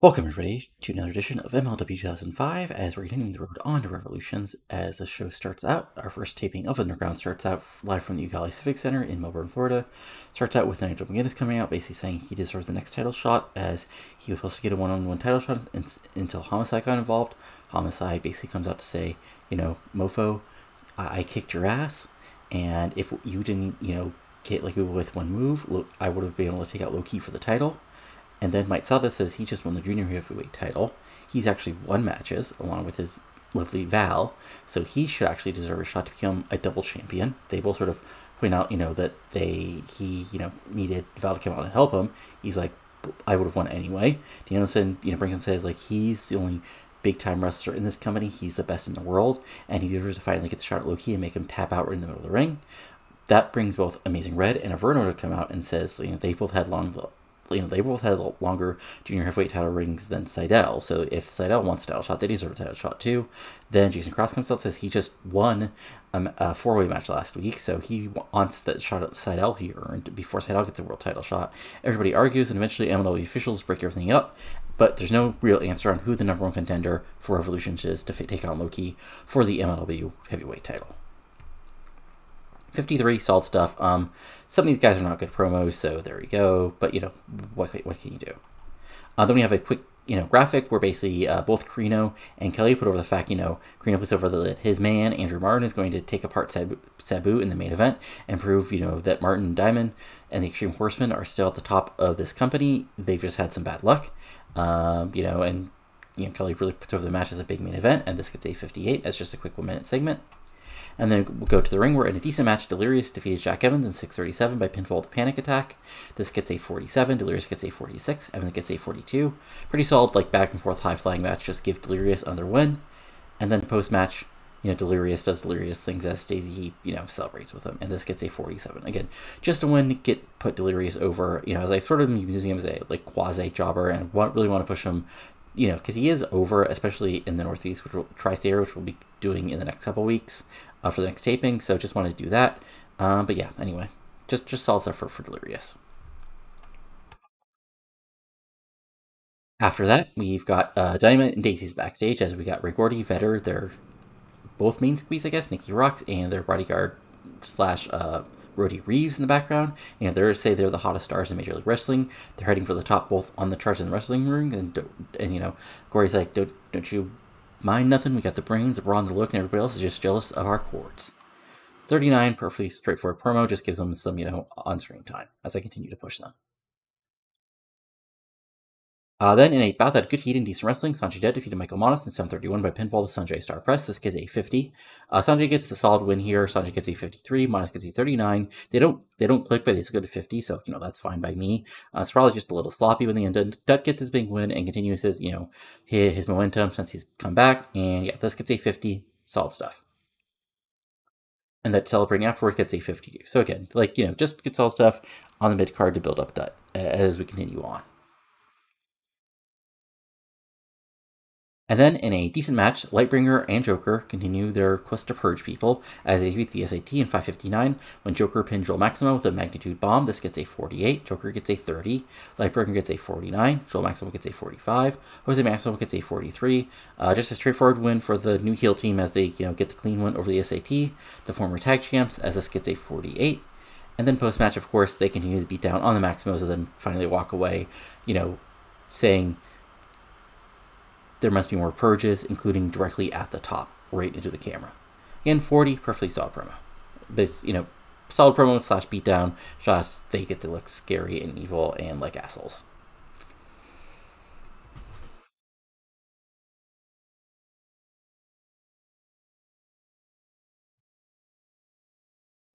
Welcome everybody to another edition of MLW 2005 as we're continuing the road on to Revolutions. As the show starts out, our first taping of Underground starts out live from the Ugali Civic Center in Melbourne, Florida. Starts out with Nigel McGuinnes coming out basically saying he deserves the next title shot as he was supposed to get a one-on-one title shot until Homicide got involved. Homicide basically comes out to say, mofo, I kicked your ass, and if you didn't, get like with one move, I would have been able to take out Low-Key for the title. And then Mike Sada says he just won the junior heavyweight title. He's actually won matches along with his lovely Val, so he should actually deserve a shot to become a double champion. They both sort of point out, that he needed Val to come out and help him. He's like, I would have won anyway. Danielson, Brinson says like he's the only big time wrestler in this company. He's the best in the world, and he deserves to finally get the shot at Low-Key and make him tap out right in the middle of the ring. That brings both Amazing Red and Averno to come out and says, they both had they both had longer junior heavyweight title rings than Seidel, so if Seidel wants a title shot, they deserve a title shot too. Then Jason Cross comes out and says he just won a four-way match last week, so he wants that shot at Seidel he earned before Seidel gets a world title shot. Everybody argues, and eventually MLW officials break everything up, but there's no real answer on who the #1 contender for Revolutions is to take on Low-Key for the MLW heavyweight title. 53, solid stuff. Some of these guys are not good promos, so there we go. But, what can you do? Then we have a quick, graphic where basically both Carino and Kelly put over the fact, Carino puts over that his man, Andrew Martin, is going to take apart Sabu in the main event and prove, that Martin and Diamond and the Extreme Horsemen are still at the top of this company. They've just had some bad luck, and Kelly really puts over the match as a big main event, and this gets a 58 as just a quick 1-minute segment. And then we'll go to the ring where in a decent match, Delirious defeated Jack Evans in 6:37 by pinfall with a panic attack. This gets a 47, Delirious gets a 46, Evans gets a 42. Pretty solid, back and forth high-flying match, just give Delirious another win. And then post-match, Delirious does Delirious things as Stacey, celebrates with him. And this gets a 47. Again, just a win to put Delirious over, as I sort of been using him as a, quasi-jobber and really want to push him, because he is over, especially in the Northeast, Tri-State area, which we'll be doing in the next couple weeks. For the next taping, so just wanted to do that. But yeah, anyway, just solid stuff for Delirious. After that, we've got Dynamite and Daisy's backstage as we got Ray Gordy, Vetter, they're both main squeeze, I guess, Nikki Rocks, and their bodyguard slash Rhodey Reeves in the background. They're the hottest stars in Major League Wrestling. They're heading for the top both on the charts and the wrestling ring, and Gordy's like, don't you mind nothing, we got the brains, the brawn, the look, and everybody else is just jealous of our chords. 39, perfectly straightforward promo, just gives them some, on-screen time as I continue to push them. Then in a bout that had good heat and decent wrestling, Sanjay Dutt defeated Michael Monis in 7:31 by pinfall to Sanjay Star Press. This gets a 50. Sanjay gets the solid win here. Sanjay gets a 53. Monis gets a 39. They don't click, but it's good to 50, so that's fine by me. It's probably just a little sloppy when the end. Dutt gets his big win and continues his his momentum since he's come back. And yeah, this gets a 50. Solid stuff. And that celebrating afterward gets a 52. So again, just get solid stuff on the mid card to build up Dutt as we continue on. And then, in a decent match, Lightbringer and Joker continue their quest to purge people as they defeat the SAT in 5:59 when Joker pinned Joel Maximo with a magnitude bomb. This gets a 48, Joker gets a 30, Lightbringer gets a 49, Joel Maximo gets a 45, Jose Maximo gets a 43. Just a straightforward win for the new heel team as they get the clean win over the SAT, the former tag champs, as this gets a 48. And then post-match, of course, they continue to beat down on the Maximos and then finally walk away, saying there must be more purges, including directly at the top, right into the camera. Again, 40, perfectly solid promo. But solid promo slash beatdown, just they get to look scary and evil and like assholes.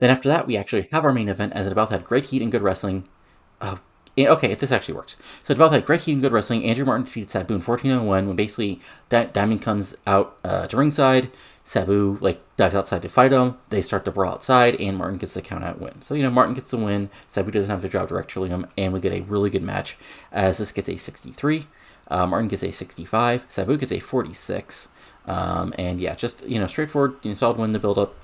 Then after that, we actually have our main event as it both had great heat and good wrestling. Okay, this actually works. So it both had great heat and good wrestling. Andrew Martin defeated Sabu in 14:01 when basically Diamond comes out to ringside. Sabu dives outside to fight him. They start to brawl outside, and Martin gets the count out win. So Martin gets the win. Sabu doesn't have to drop direct Trillium, and we get a really good match as this gets a 63. Martin gets a 65. Sabu gets a 46. And yeah, just straightforward, solid win to build up,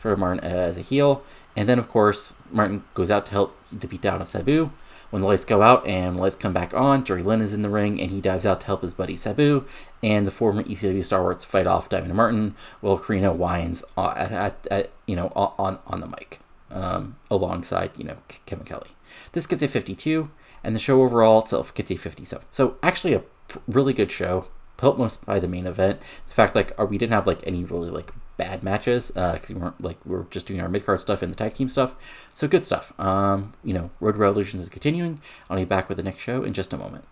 sort of Martin as a heel. And then of course Martin goes out to help the beat down of Sabu. When the lights go out and the lights come back on, Jerry Lynn is in the ring and he dives out to help his buddy Sabu, and the former ECW stalwarts fight off Diamond and Martin while Corino whines at on the mic alongside Kevin Kelly. This gets a 52, and the show overall itself gets a 57. So actually a really good show, helped most by the main event. The fact we didn't have any really bad matches because we were just doing our mid-card stuff and the tag team stuff. So good stuff. Road Revolutions is continuing. I'll be back with the next show in just a moment.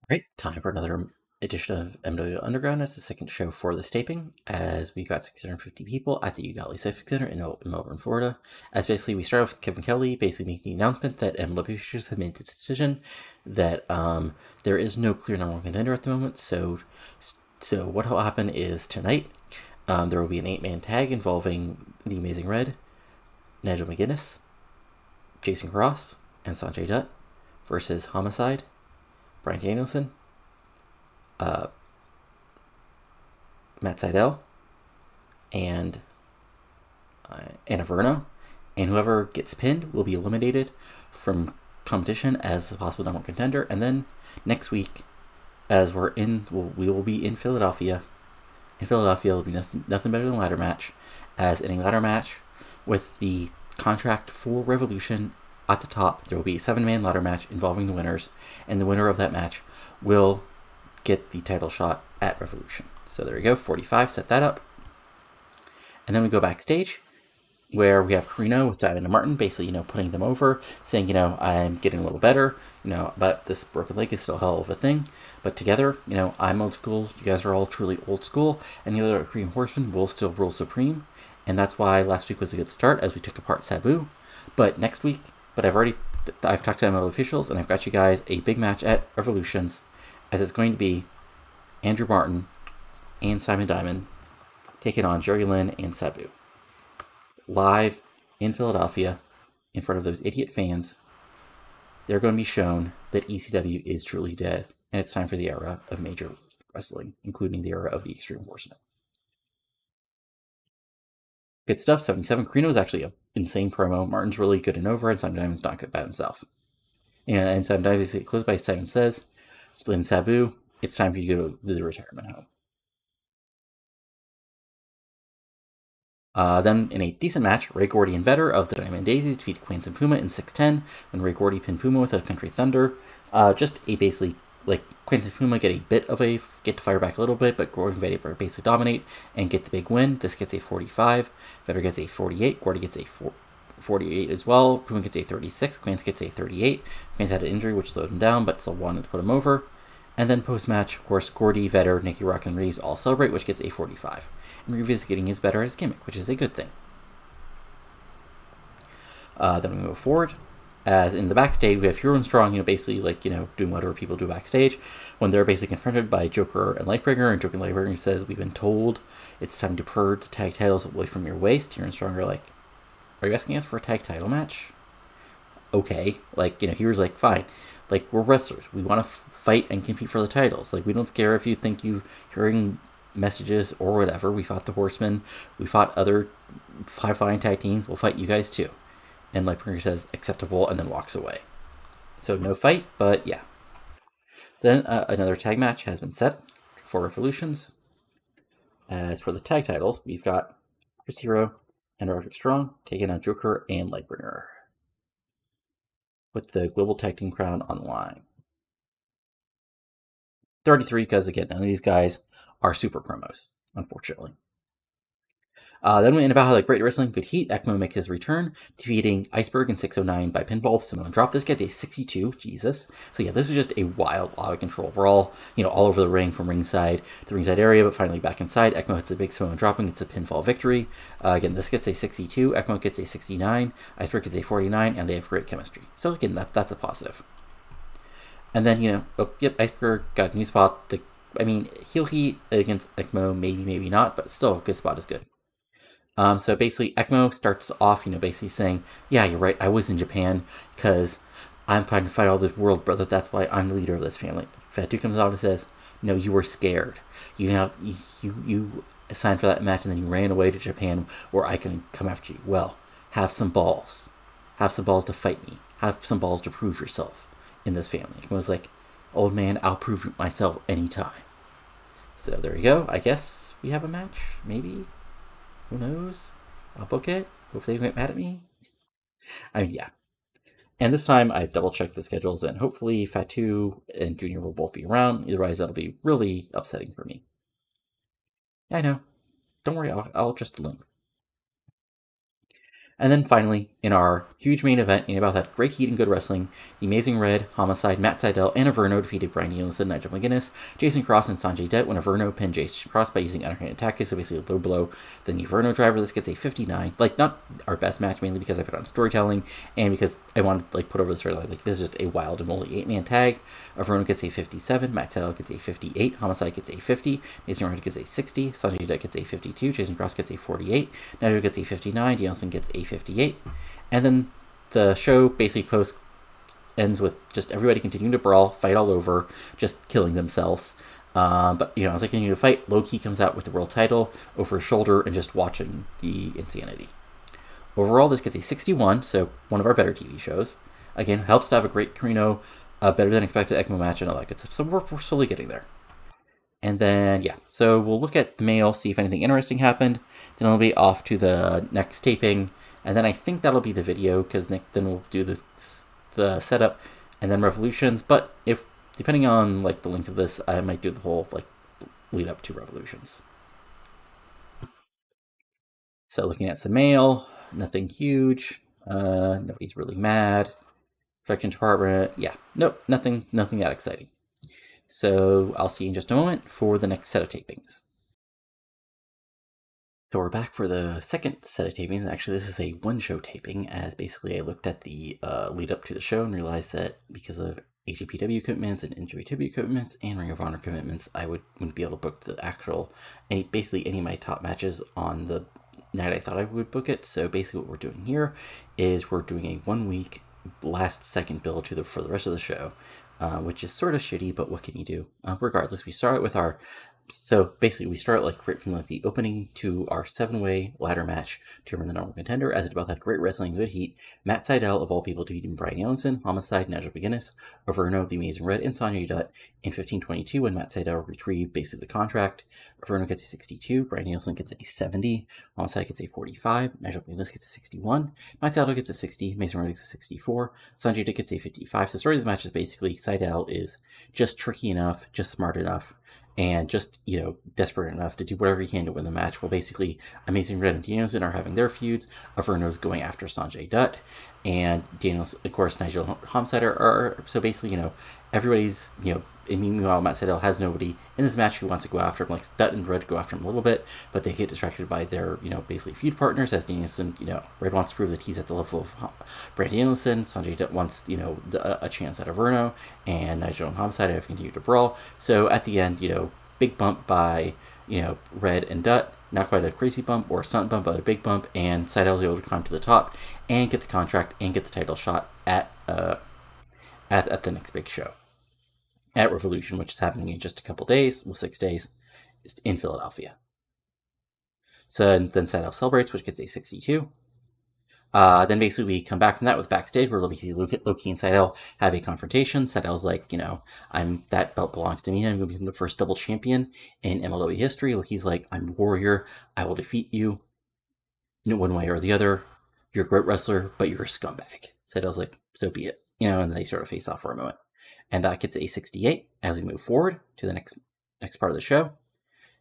Right, time for another edition of MLW Underground. It's the second show for this taping, as we got 650 people at the Ugali Civic Center in Melbourne, Florida. As basically we start off with Kevin Kelly basically making the announcement that MLW Revolutions have made the decision that there is no clear number one contender at the moment. So what will happen is tonight there will be an 8-man tag involving the Amazing Red, Nigel McGuinnes, Jason Cross, and Sanjay Dutt versus Homicide, Bryan Danielson, Matt Sydal, and Anna Verno, and whoever gets pinned will be eliminated from competition as a possible number one contender. And then next week, as we will be in Philadelphia. In Philadelphia, it'll be nothing better than a ladder match, as in a ladder match with the contract for Revolution at the top, there will be a 7-man ladder match involving the winners, and the winner of that match will get the title shot at Revolution. So there we go, 45, set that up. And then we go backstage, where we have Corino with Diamond and Martin basically, putting them over, saying, I'm getting a little better, but this broken leg is still a hell of a thing. But together, I'm old school, you guys are all truly old school, and the other Korean Horsemen will still rule supreme. And that's why last week was a good start, as we took apart Sabu. But next week, I've talked to MLW officials, and I've got you guys a big match at Revolutions, as it's going to be Andrew Martin and Simon Diamond taking on Jerry Lynn and Sabu. Live in Philadelphia, in front of those idiot fans, they're going to be shown that ECW is truly dead, and it's time for the era of Major League Wrestling, including the era of the Extreme Horsemen. Good stuff. 77. Corino is actually an insane promo. Martin's really good and over, and Simon Diamond's not good by himself. And Simon Diamond is closed by Simon says, Lynn Sabu, it's time for you to go to the retirement home. Then, in a decent match, Ray Gordy and Vetter of the Diamond Daisies defeated Queens and Puma in 6-10, when Ray Gordy pinned Puma with a Country Thunder. Just a basically, Queens and Puma get to fire back a little bit, but Gordy and Vetter basically dominate and get the big win. This gets a 45, Vetter gets a 48, Gordy gets a 48 as well, Puma gets a 36, Queens gets a 38. Queens had an injury which slowed him down, but still wanted to put him over. And then post-match, of course, Gordy, Vetter, Nicky Rock, and Reeves all celebrate, which gets a 45. And Reeves is getting his better at his gimmick, which is a good thing. Then we move forward. As in the backstage, we have Hero and Strong, basically, doing whatever people do backstage, when they're basically confronted by Joker and Lightbringer, and Joker and Lightbringer says, we've been told it's time to purge tag titles away from your waist. Hero and Strong are like, are you asking us for a tag title match? Okay. Hero's like, fine. We're wrestlers. We want to fight and compete for the titles. We don't scare if you think you're hearing messages or whatever. We fought the Horsemen. We fought other high-flying tag teams. We'll fight you guys too. And Lightbringer says, acceptable, and then walks away. So no fight, but yeah. Then another tag match has been set for Revolutions. As for the tag titles, we've got Chris Hero and Roderick Strong taking on Joker and Lightbringer, with the Global Tag Team crown on the line. 33, because again, none of these guys are super promos, unfortunately. Then we end about how Great Wrestling, Good Heat, ECMO makes his return, defeating Iceberg in 609 by pinfall with Samoan drop. This gets a 62, Jesus. So yeah, this was just a wild, out of control brawl, all over the ring from the ringside area, but finally back inside. ECMO hits a big Samoan drop and gets a pinfall victory. Again, this gets a 62, ECMO gets a 69, Iceberg gets a 49, and they have great chemistry. So again, that's a positive. And then, Iceberg got a new spot. Heel Heat against ECMO, maybe not, but still, a good spot is good. So basically, ECMO starts off, basically saying, yeah, you're right, I was in Japan because I'm trying to fight all the world, brother. That's why I'm the leader of this family. Fatu comes out and says, no, you were scared. You signed for that match and then you ran away to Japan where I can come after you. Well, have some balls. Have some balls to fight me. Have some balls to prove yourself in this family. It was like, old man, I'll prove myself anytime. So there you go. I guess we have a match. Maybe. Who knows? I'll book it. Hopefully they won't get mad at me. I mean, yeah. And this time I double-checked the schedules, and hopefully Fatu and Junior will both be around. Otherwise, that'll be really upsetting for me. I know. Don't worry, I'll adjust the link. And then finally, in our huge main event, in about that great heat and good wrestling, the Amazing Red, Homicide, Matt Sydal, and Averno defeated Bryan Danielson, Nigel McGuinnes, Jason Cross, and Sanjay Dutt when Averno pinned Jason Cross by using underhand tactics, so basically a low blow. Then the Averno driver, this gets a 59. Like, not our best match, mainly because I put on storytelling, and because I wanted to, like, put over the storyline. Like, this is just a wild and woolly 8-man tag. Averno gets a 57, Matt Sydal gets a 58, Homicide gets a 50, Amazing Red gets a 60, Sanjay Dutt gets a 52, Jason Cross gets a 48, Nigel gets a 59, Danielson gets a 58. And then the show basically ends with just everybody continuing to brawl, fight all over, just killing themselves. But, you know, as they continue to fight, Low-Ki comes out with the world title over his shoulder and just watching the insanity. Overall, this gets a 61, so one of our better TV shows. Again, helps to have a great Carino, better than expected ECMO match and all that good stuff. So we're slowly getting there. And then, yeah, so we'll look at the mail, see if anything interesting happened. Then I'll be off to the next taping. And then I think that'll be the video, because then we'll do the setup and then Revolutions. But if, depending on like the length of this, I might do the whole like lead up to Revolutions. So looking at some mail, nothing huge. Nobody's really mad. Production department, yeah, nope, nothing that exciting. So I'll see you in just a moment for the next set of tapings. So we're back for the second set of tapings. Actually, this is a one-show taping, as basically I looked at the lead up to the show and realized that because of AGPW commitments and NJPW commitments and Ring of Honor commitments, I wouldn't be able to book the actual, basically any of my top matches on the night I thought I would book it. So basically what we're doing here is we're doing a 1 week last second build for the rest of the show, which is sort of shitty, but what can you do? Regardless, we start with our... So basically, we start like right from like the opening to our 7-way ladder match to determine the normal contender. As it both had great wrestling, good heat. Matt Sydal, of all people, defeating Bryan Danielson, Homicide, Nigel McGuinnes, Averno, the Amazing Red, and Sanjay Dutt in 1522 when Matt Sydal retrieved basically the contract. Averno gets a 62, Bryan Danielson gets a 70, Homicide gets a 45, Nigel McGuinnes gets a 61, Matt Sydal gets a 60, Amazing Red gets a 64, Sanjay Dutt gets a 55. So the story of the match is basically Sydal is just tricky enough, just smart enough, and just, you know, desperate enough to do whatever he can to win the match. Well, basically, Amazing Red and Danielson are having their feuds. Averno's going after Sanjay Dutt, and Danielson, of course, Nigel and Homicide are so basically, you know, everybody's, you know, and meanwhile, Matt Sydal has nobody in this match who wants to go after him. Like Dutt and Red go after him a little bit, but they get distracted by their, you know, basically feud partners. As Danielson, you know, Red wants to prove that he's at the level of Brandy Danielson. Sanjay Dutt wants, you know, a chance at Averno, and Nigel and Homicide have continued to brawl. So at the end, you know, big bump by, you know, Red and Dutt. Not quite a crazy bump or a stunt bump, but a big bump, and Sydal is able to climb to the top and get the contract and get the title shot at the next big show at Revolution, which is happening in just a couple days, well, 6 days, in Philadelphia. So then Sydal celebrates, which gets a 62. Then basically we come back from that with backstage where Low-Ki and Sydal have a confrontation. Sydal's like, you know, that belt belongs to me. I'm going to become the first double champion in MLW history. Low-Ki's like, I'm a warrior. I will defeat you, you know, one way or the other. You're a great wrestler, but you're a scumbag. Sydal's like, so be it. You know, and they sort of face off for a moment. And that gets a 68 as we move forward to the next part of the show.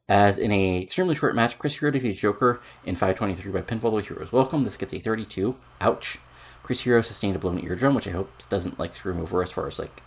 As in a extremely short match, Chris Hero defeated Joker in 523 by pinfall with Hero's Welcome. This gets a 32. Ouch. Chris Hero sustained a blown eardrum, which I hope doesn't like screw him over as far as like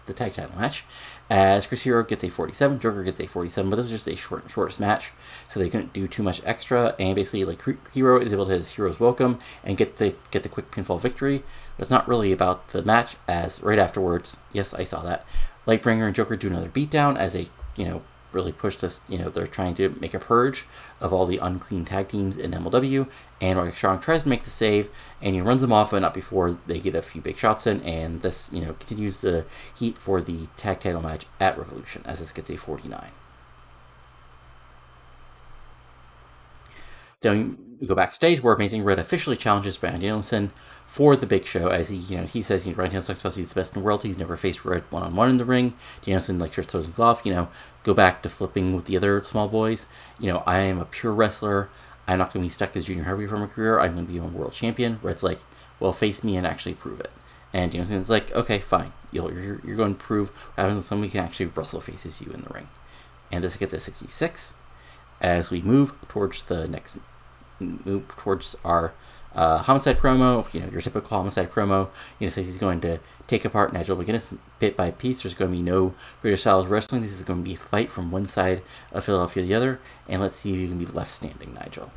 the tag title match. As Chris Hero gets a 47, Joker gets a 47, but this was just a shortest match, so they couldn't do too much extra. And basically, like Hero is able to hit his Hero's Welcome and get the quick pinfall victory. But it's not really about the match, as right afterwards, yes, I saw that, Lightbringer and Joker do another beatdown as they, you know, really push this, you know, they're trying to make a purge of all the unclean tag teams in MLW, and Roderick Strong tries to make the save, and he runs them off, but not before they get a few big shots in, and this, you know, continues the heat for the tag title match at Revolution, as this gets a 49. Then we go backstage where Amazing Red officially challenges Bryan Danielson for the big show, as he says, Bryan Danielson talks he's the best in the world. He's never faced Red one-on-one in the ring. Danielson just throws him off. Go back to flipping with the other small boys. I am a pure wrestler. I'm not going to be stuck as junior heavyweight for my career. I'm going to be a world champion. Red's like, well, face me and actually prove it. And Danielson's like, okay, fine. You're going to prove what happens when somebody can actually wrestle faces you in the ring. And this gets a 66 as we move towards our Homicide promo. Your typical Homicide promo. Says he's going to take apart Nigel McGuinnes bit by piece. There's going to be no British Styles wrestling. This is going to be a fight from one side of Philadelphia to the other. And let's see if you can be left standing, Nigel.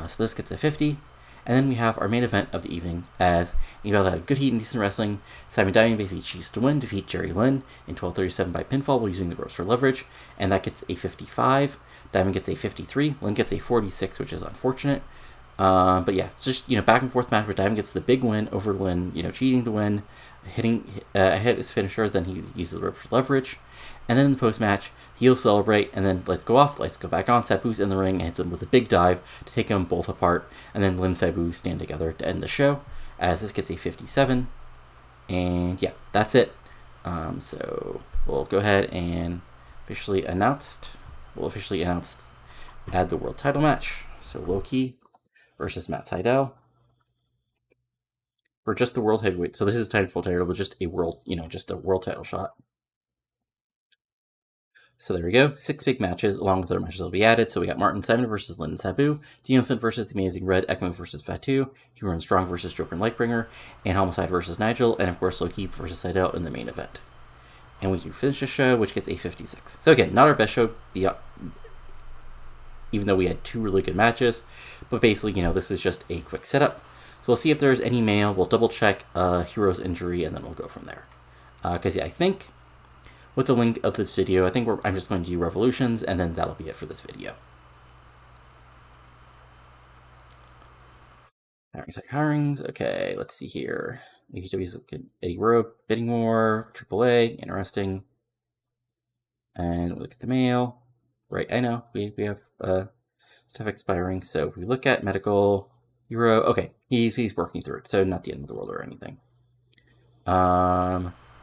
So this gets a 50. And then we have our main event of the evening as Nigel had good heat and decent wrestling. Simon Diamond basically cheats to win, defeat Jerry Lynn in 12:37 by pinfall while using the ropes for leverage. And that gets a 55. Diamond gets a 53. Lynn gets a 46, which is unfortunate. But yeah, it's just, back and forth match where Diamond gets the big win over Lynn, cheating to win, hit his finisher, then he uses the ropes for leverage. And then in the post-match, he'll celebrate, and then lights go off, lights go back on, Sabu's in the ring, and hits him with a big dive to take them both apart, and then Lynn and Sabu stand together to end the show, as this gets a 57. And yeah, that's it. So we'll go ahead and officially announce, add the world title match. So Loki versus Matt Sydal for just the world heavyweight. So this is title title, but just a world, just a world title shot. So there we go. 6 big matches, along with other matches that will be added. So we got Martin Simon versus Lynn Sabu, Danielson versus the Amazing Red, Ekman versus Fatu, Huron Strong versus Joker and Lightbringer, and Homicide versus Nigel, and of course Loki versus Sydal in the main event. And we can finish the show, which gets a 56. So again, not our best show, even though we had 2 really good matches. But basically, this was just a quick setup. So we'll see if there's any mail. We'll double check Hero's injury, and then we'll go from there. Because yeah, I think with the link of this video, I'm just going to do Revolutions, and then that'll be it for this video. Hirings. Okay, let's see here. TEW's Eddie Rowe, bidding war, AAA, interesting. And we'll look at the mail. Right, I know, we have stuff expiring. So if we look at medical, Euro, okay, he's working through it, so not the end of the world or anything.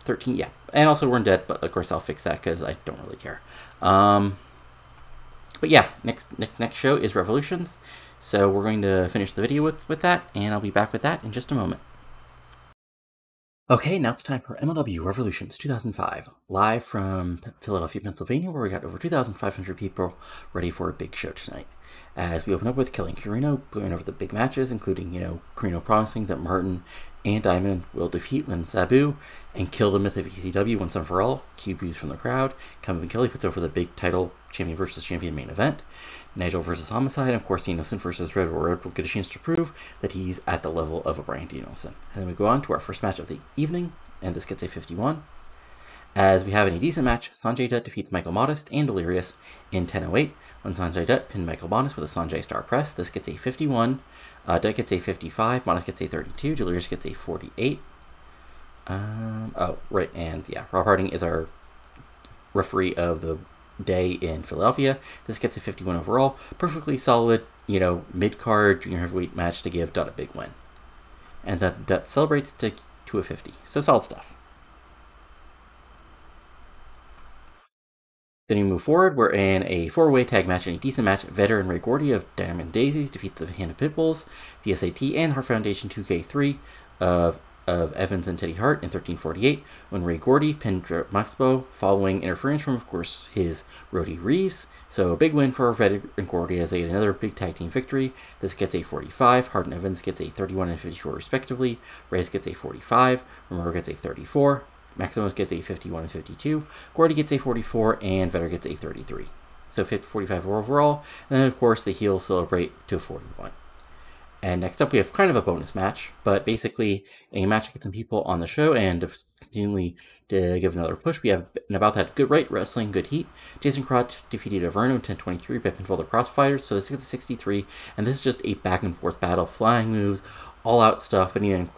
13, yeah, and also we're in debt, but of course I'll fix that because I don't really care. But yeah, next show is Revolutions, so we're going to finish the video with that, and I'll be back with that in just a moment. Okay, now it's time for MLW Revolutions 2005, live from Philadelphia, Pennsylvania, where we got over 2,500 people ready for a big show tonight. As we open up with killing Carino, going over the big matches, including, Carino promising that Martin and Diamond will defeat Lynn Sabu and kill the myth of ECW once and for all. QBs from the crowd. Come and Kelly puts over the big title champion versus champion main event. Nigel versus Homicide, and of course Danielson versus Red, where Red will get a chance to prove that he's at the level of a Bryan Danielson. And then we go on to our first match of the evening, and this gets a 51. As we have in a decent match, Sanjay Dutt defeats Michael Modest and Delirious in 10:08. When Sanjay Dutt pinned Michael Modest with a Sanjay Star Press, this gets a 51. Dutt gets a 55, Modest gets a 32, Delirious gets a 48. Oh, right, and yeah, Rob Harding is our referee of the day in Philadelphia. This gets a 51 overall. Perfectly solid, mid-card junior heavyweight match to give Dutt a big win. And then Dutt celebrates to a 50. So solid stuff. Then we move forward. We're in a 4-way tag match in a decent match. Veteran Ray Gordy of Diamond Daisies defeat the Hand of Pitbulls, the SAT, and Heart Foundation 2K3 of Evans and Teddy Hart in 13:48 when Ray Gordy pinned Maxbo following interference from, of course, his roadie Reeves. So a big win for Veteran Gordy as they get another big tag team victory. This gets a 45. Hart and Evans gets a 31 and 54 respectively. Reyes gets a 45. Romero gets a 34. Maximus gets a 51 and 52. Gordy gets a 44, and Vetter gets a 33. So 45 overall. And then, of course, the heels celebrate to a 41. And next up, we have kind of a bonus match, but basically a match to get some people on the show and continually to give another push. We have about that good right wrestling, good heat. Jason Crott defeated Averno in 10:23 by pinfall the Crossfighters, so this gets a 63. And this is just a back and forth battle, flying moves, all out stuff. But even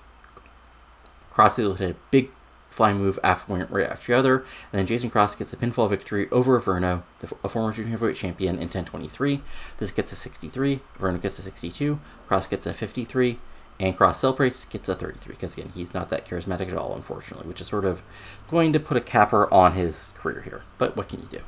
Cross hit a big flying move right after the other, and then Jason Cross gets the pinfall victory over Averno, a former junior heavyweight champion, in 10:23. This gets a 63, Averno gets a 62, Cross gets a 53, And Cross celebrates, gets a 33, because again, he's not that charismatic at all, unfortunately, which is sort of going to put a capper on his career here. But what can you do?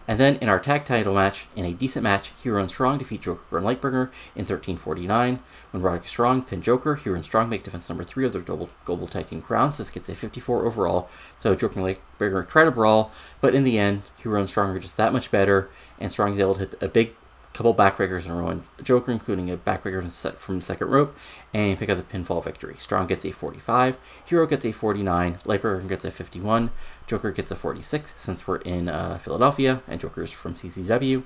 And then in our tag title match, in a decent match, Hero and Strong defeat Joker and Lightbringer in 13:49. When Roderick Strong pinned Joker, Hero and Strong make defense number 3 of their global tag team crowns. This gets a 54 overall. So Joker and Lightbringer try to brawl, but in the end, Hero and Strong are just that much better, and Strong is able to hit a big couple backbreakers in a row on Joker, including a backbreaker from the second rope, and pick up the pinfall victory. Strong gets a 45, Hero gets a 49, Lightbringer gets a 51, Joker gets a 46, since we're in Philadelphia, and Joker's from CCW.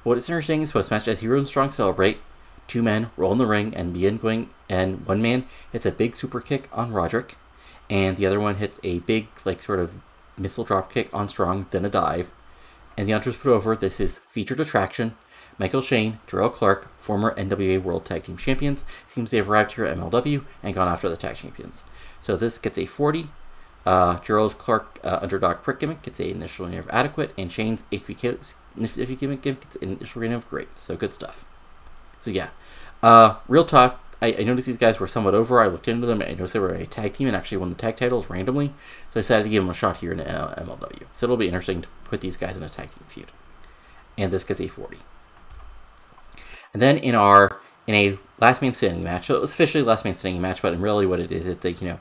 What is interesting is post-match, as Hero and Strong celebrate, 2 men roll in the ring and begin going, and 1 man hits a big super kick on Roderick, and the other one hits a big, like, sort of missile drop kick on Strong, then a dive, and the Hunters put over. This is featured attraction. Michael Shane, Jarrell Clark, former NWA World Tag Team Champions, seems they have arrived here at MLW and gone after the Tag Champions. So this gets a 40. Jarrell's Clark underdog prick gimmick gets an initial rating of adequate, and Shane's HB gimmick gets an initial rating of great. So good stuff. So yeah, real talk. I noticed these guys were somewhat over. I looked into them, and I noticed they were a tag team and actually won the tag titles randomly. So I decided to give them a shot here in MLW. So it'll be interesting to put these guys in a tag team feud. And this gets a 40. And then in a last man standing match, so it was officially last man standing match, but in reality what it is, it's a,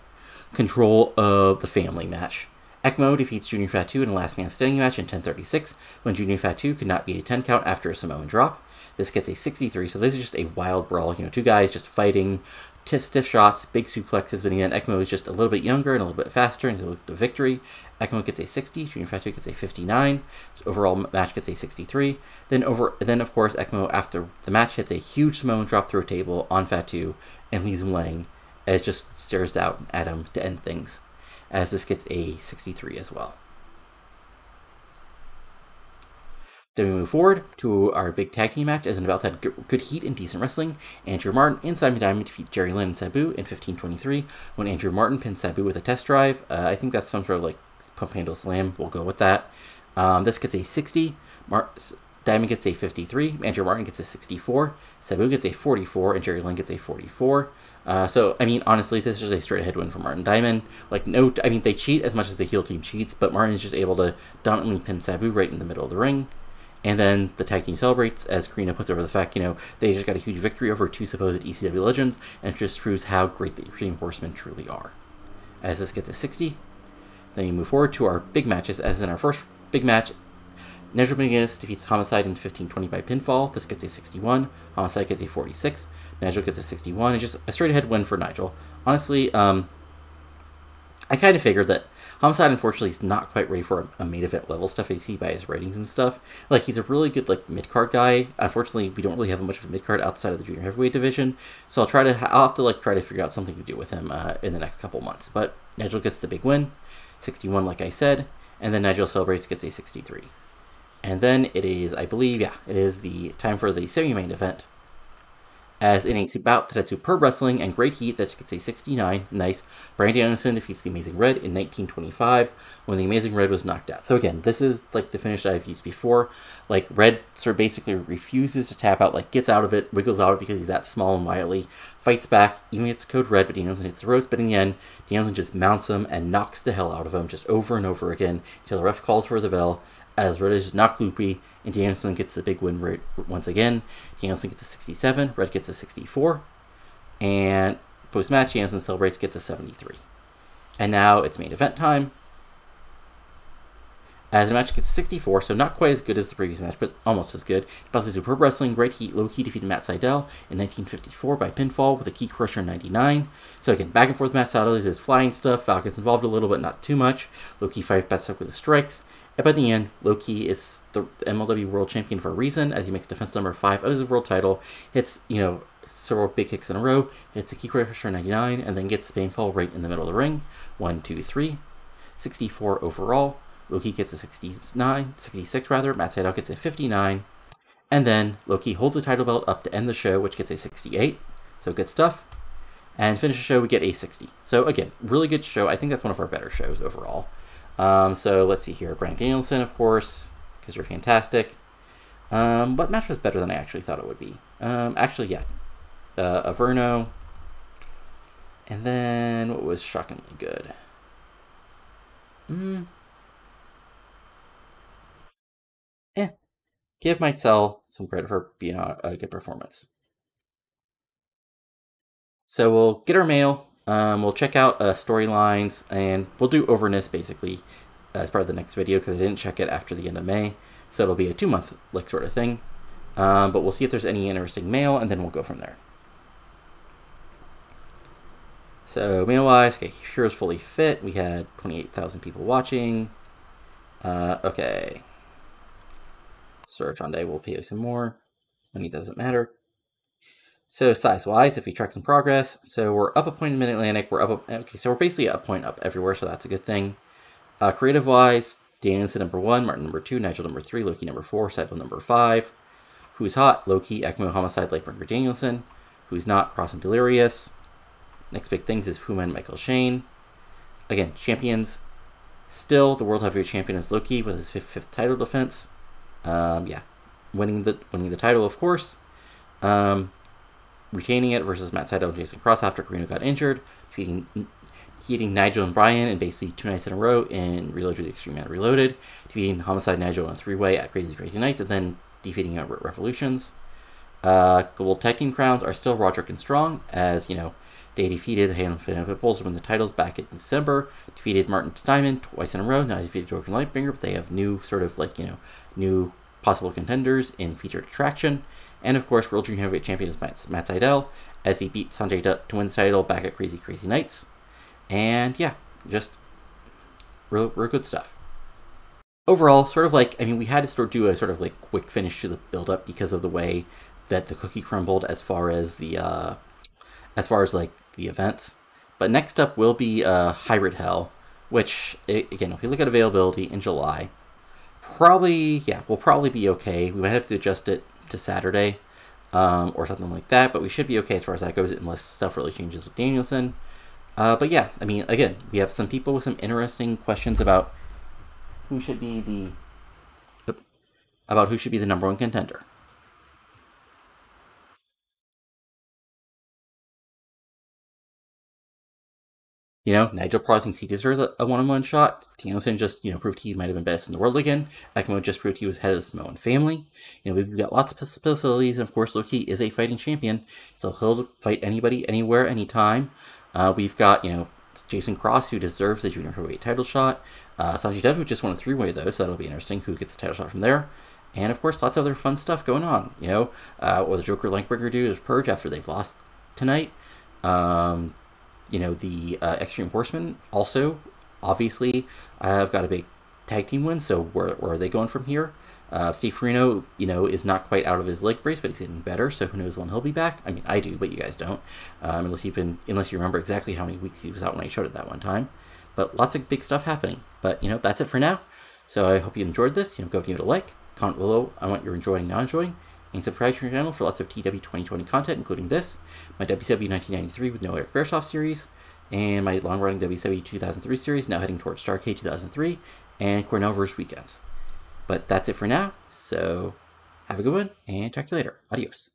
control of the family match. ECMO defeats Junior Fatu in a last man standing match in 10:36 when Junior Fatu could not beat a 10 count after a Samoan drop. This gets a 63, so this is just a wild brawl, 2 guys just fighting, stiff shots, big suplexes, but again, ECMO is just a little bit younger and a little bit faster, and so with the victory, ECMO gets a 60, Junior Fatu gets a 59, so overall match gets a 63. Then of course, ECMO after the match hits a huge Samoan drop through a table on Fatu and leaves him laying, as just stares down at him to end things, as this gets a 63 as well. Then we move forward to our big tag team match, as in about had good heat and decent wrestling. Andrew Martin and Simon Diamond defeat Jerry Lynn Sabu in 15:23 when Andrew Martin pins Sabu with a test drive. I think that's some sort of like pump handle slam. We'll go with that. This gets a 60. Diamond gets a 53. Andrew Martin gets a 64. Sabu gets a 44, and Jerry Lynn gets a 44. So, I mean, honestly, this is just a straight ahead win for Martin Diamond. They cheat as much as the heel team cheats, but Martin is just able to dominantly pin Sabu right in the middle of the ring. And then the tag team celebrates as Karina puts over the fact, they just got a huge victory over 2 supposed ECW legends, and it just proves how great the Extreme Horsemen truly are. As this gets a 60, then you move forward to our big matches, as in our first big match, Nigel McGuinnes defeats Homicide in 15:20 by pinfall. This gets a 61, Homicide gets a 46, Nigel gets a 61, it's just a straight ahead win for Nigel. Honestly, I kind of figured that Homicide, unfortunately, is not quite ready for a main event level stuff. I see by his ratings and stuff. Like, he's a really good, mid-card guy. Unfortunately, we don't really have much of a mid-card outside of the junior heavyweight division. So I'll have to, try to figure out something to do with him in the next couple months. But Nigel gets the big win, 61, like I said. And then Nigel celebrates, gets a 63. And then it is, I believe, it is the time for the semi-main event. As in a bout that had superb wrestling and great heat, that gets a 69. Nice. Bryan Danielson defeats the Amazing Red in 1925 when the Amazing Red was knocked out. So again, this is the finish I've used before. Red sort of basically refuses to tap out, gets out of it, wiggles out of it because he's that small and wily, fights back, even gets code red, but Danielson hits the ropes. But in the end, Danielson just mounts him and knocks the hell out of him just over and over again until the ref calls for the bell. As Red is just knocked loopy, and Danielson gets the big win once again. Danielson gets a 67, Red gets a 64, and post-match, Danielson celebrates, gets a 73. And now it's main event time. As the match gets 64, so not quite as good as the previous match, but almost as good. Possibly superb wrestling, great heat. Low-key defeated Matt Sydal in 1954 by pinfall with a key crusher in 99. So again, back and forth Matt Sydal is his flying stuff. Falcon's involved a little, but not too much. Low-key fights back up with the strikes. And by the end, Low-key is the MLW World Champion for a reason, as he makes defense number 5 of his World Title, hits, several big kicks in a row, hits a key crusher 99, and then gets the pinfall right in the middle of the ring. 1, 2, 3. 64 overall. Low-key gets a 66 rather. Matt Sydal gets a 59. And then Low-key holds the title belt up to end the show, which gets a 68. So good stuff. And finish the show, we get a 60. So again, really good show. I think that's one of our better shows overall. So let's see here. Bryan Danielson, of course, because you're fantastic. What match was better than I actually thought it would be? Actually, yeah. Averno. And then what was shockingly good? Give Mightcell some credit for being a good performance. So we'll get our mail. We'll check out storylines, and we'll do overness basically as part of the next video because I didn't check it after the end of May. So it'll be a 2-month like sort of thing. But we'll see if there's any interesting mail, and then we'll go from there. So mail-wise, okay, Heroes Fully Fit. We had 28,000 people watching. Okay. Search on day, we'll pay some more. Money doesn't matter. So size-wise, if we track some progress, so we're up a point in Mid-Atlantic. Okay, so we're basically a point up everywhere, so that's a good thing. Creative-wise, Danielson number 1, Martin number 2, Nigel number 3, Loki number 4, Sabu number 5. Who's hot? Loki, ECMO, Homicide, Lightbringer, Danielson. Who's not? Cross and Delirious. Next big things is Puma and Michael Shane. Again, champions. Still, the World Heavyweight Champion is Loki with his fifth title defense. Yeah, winning the title, of course. Retaining it versus Matt Sydal and Jason Cross after Carino got injured. Defeating Nigel and Bryan in basically 2 nights in a row in Reloaded the Extreme and Reloaded. Defeating Homicide Nigel in a 3-way at Crazy Crazy Nights, and then defeating MLW Revolutions. Global Tag Team crowns are still Roderick and Strong, as, you know, they defeated the Hand Pitbulls to win the titles back in December. Defeated Martin Steinman twice in a row. Now defeated Joker and Lightbringer, but they have new sort of like, you know, new possible contenders in featured attraction. And of course, World Junior Heavyweight Champion is Matt Sydal, as he beat Sanjay Dutt to win the title back at Crazy Crazy Nights. And yeah, just real good stuff. Overall, sort of like, I mean, we had to do a sort of like quick finish to the build-up because of the way that the cookie crumbled as far as the like the events. But next up will be Hybrid Hell, which again, if we look at availability in July, we'll probably be okay. We might have to adjust it to Saturday or something like that, but we should be okay as far as that goes, unless stuff really changes with Danielson. But yeah, I mean, again, we have some people with some interesting questions about who should be the number 1 contender. You know, Nigel probably thinks he deserves a one-on-one shot. Danielson just, you know, proved he might have been best in the world again. ECMO just proved he was head of the Samoan family. You know, we've got lots of possibilities, and of course, Loki is a fighting champion, so he'll fight anybody, anywhere, anytime. We've got, you know, Jason Cross, who deserves the junior heavyweight title shot. Sanjay Dutt, who just won a 3-way, though, so that'll be interesting, who gets the title shot from there. And, of course, lots of other fun stuff going on. You know, what the Joker Lightbringer do is Purge after they've lost tonight. You know, the Extreme Horsemen also, obviously, have got a big tag team win, so where are they going from here? Steve Corino, you know, is not quite out of his leg brace, but he's getting better, so who knows when he'll be back. I mean, I do, but you guys don't, unless you remember exactly how many weeks he was out when I showed it that one time. But lots of big stuff happening. But, you know, that's it for now. So I hope you enjoyed this. You know, go give it a like, comment below on what you're enjoying and not enjoying, and subscribe to your channel for lots of TEW 2020 content, including this, my WCW 1993 with no Eric Bearshoff series, and my long-running WCW 2003 series, now heading towards Starrcade 2003, and Cornell vs. Weekends. But that's it for now, so have a good one, and talk to you later. Adios.